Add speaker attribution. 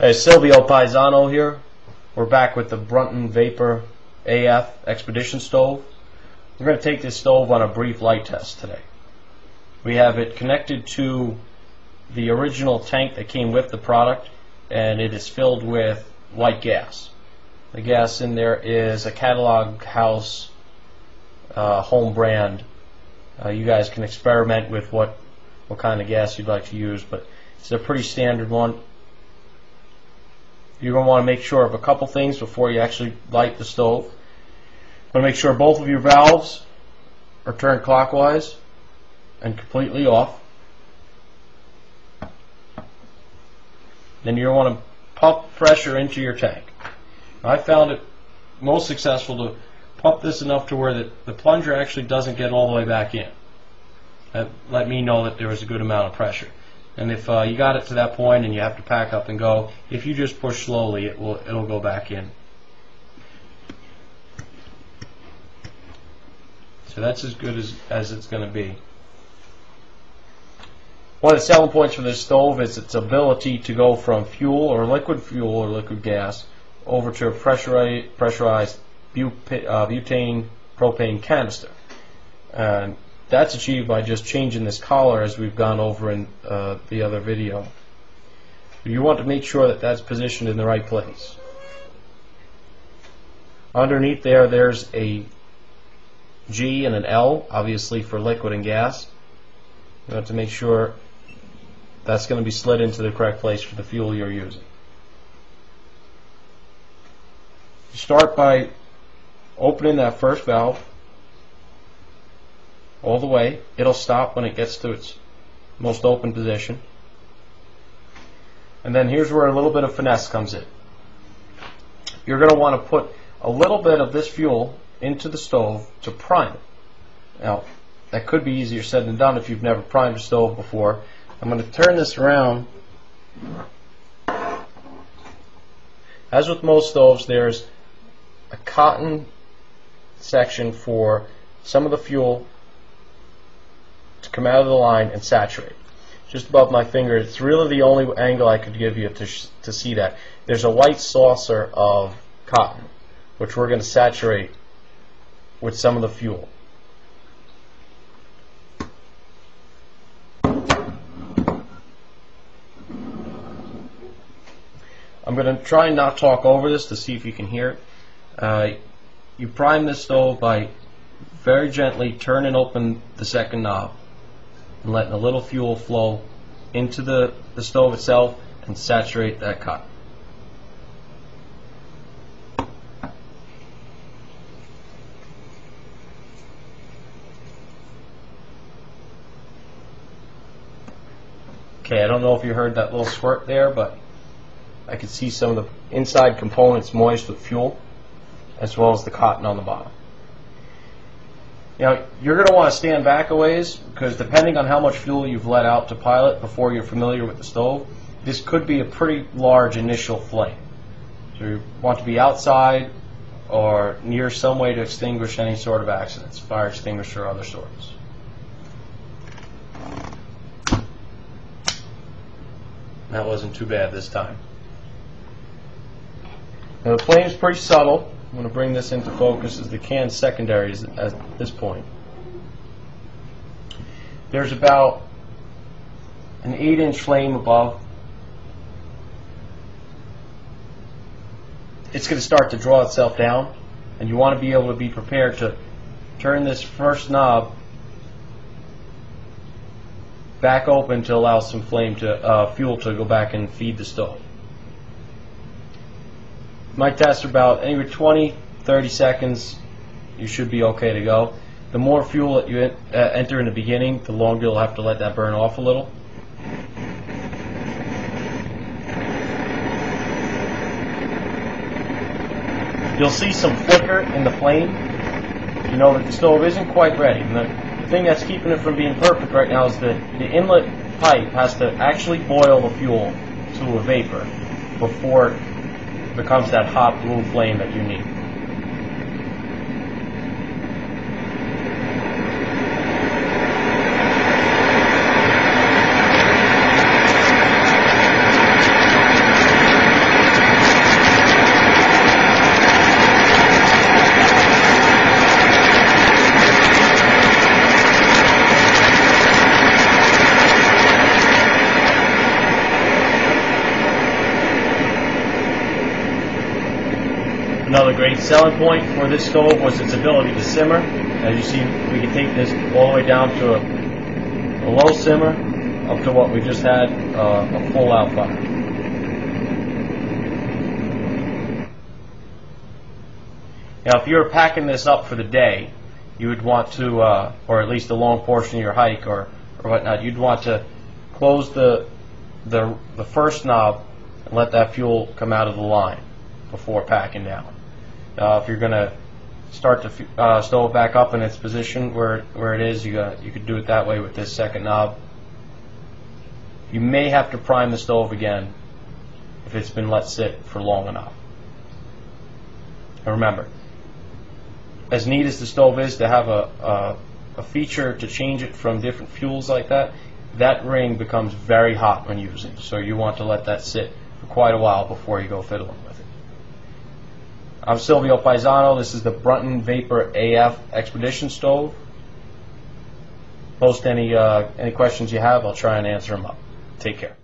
Speaker 1: Hey, Silvio Paisano here. We're back with the Brunton Vapor AF Expedition Stove. We're going to take this stove on a brief light test today. We have it connected to the original tank that came with the product, and it is filled with white gas. The gas in there is a Catalog House home brand. You guys can experiment with what kind of gas you'd like to use, but it's a pretty standard one. You're going to want to make sure of a couple things before you actually light the stove. You want to make sure both of your valves are turned clockwise and completely off. Then you want to pump pressure into your tank. I found it most successful to pump this enough to where the plunger actually doesn't get all the way back in. That let me know that there was a good amount of pressure. And if you got it to that point and you have to pack up and go, if you just push slowly, it'll go back in. So that's as good as it's going to be. One of the selling points for this stove is its ability to go from fuel or liquid gas over to a pressurized butane propane canister. And that's achieved by just changing this collar, as we've gone over in the other video. You want to make sure that that's positioned in the right place. Underneath there's a G and an L, obviously for liquid and gas. You want to make sure that's going to be slid into the correct place for the fuel you're using. You start by opening that first valve all the way. It'll stop when it gets to its most open position. And then here's where a little bit of finesse comes in. You're going to want to put a little bit of this fuel into the stove to prime it. Now, that could be easier said than done if you've never primed a stove before. I'm going to turn this around. As with most stoves, there's a cotton section for some of the fuel to come out of the line and saturate. Just above my finger, it's really the only angle I could give you to see that. There's a white saucer of cotton, which we're going to saturate with some of the fuel. I'm going to try and not talk over this to see if you can hear it. You prime this stove by very gently turning open the second knob and letting a little fuel flow into the stove itself and saturate that cotton. Okay, I don't know if you heard that little squirt there, but I could see some of the inside components moist with fuel, as well as the cotton on the bottom. Now, you're going to want to stand back a ways, because depending on how much fuel you've let out to pilot before you're familiar with the stove, this could be a pretty large initial flame. So you want to be outside or near some way to extinguish any sort of accidents, fire extinguisher or other sorts. That wasn't too bad this time. Now the flame's pretty subtle. I'm going to bring this into focus as the can secondaries at this point. There's about an 8-inch flame above. It's going to start to draw itself down, and you want to be able to be prepared to turn this first knob back open to allow some flame to fuel to go back and feed the stove. My tests are about anywhere 20-30 seconds. You should be okay to go. The more fuel that you enter in the beginning, the longer you'll have to let that burn off a little. You'll see some flicker in the flame. You know that the stove isn't quite ready. And the thing that's keeping it from being perfect right now is the inlet pipe has to actually boil the fuel to a vapor before it becomes that hot blue flame that you need. selling point for this stove was its ability to simmer. As you see, we can take this all the way down to a low simmer up to what we just had, a full out fire. Now, if you're packing this up for the day, you would want to, or at least a long portion of your hike or whatnot, you'd want to close the first knob and let that fuel come out of the line before packing down. If you're going to start the stove back up in its position where it is, you could do it that way with this second knob. You may have to prime the stove again if it's been let sit for long enough. And remember, as neat as the stove is to have a feature to change it from different fuels like that, that ring becomes very hot when using. So you want to let that sit for quite a while before you go fiddling with it. I'm Silvio Paisano. This is the Brunton Vapor AF Expedition Stove. Post any questions you have. I'll try and answer them up. Take care.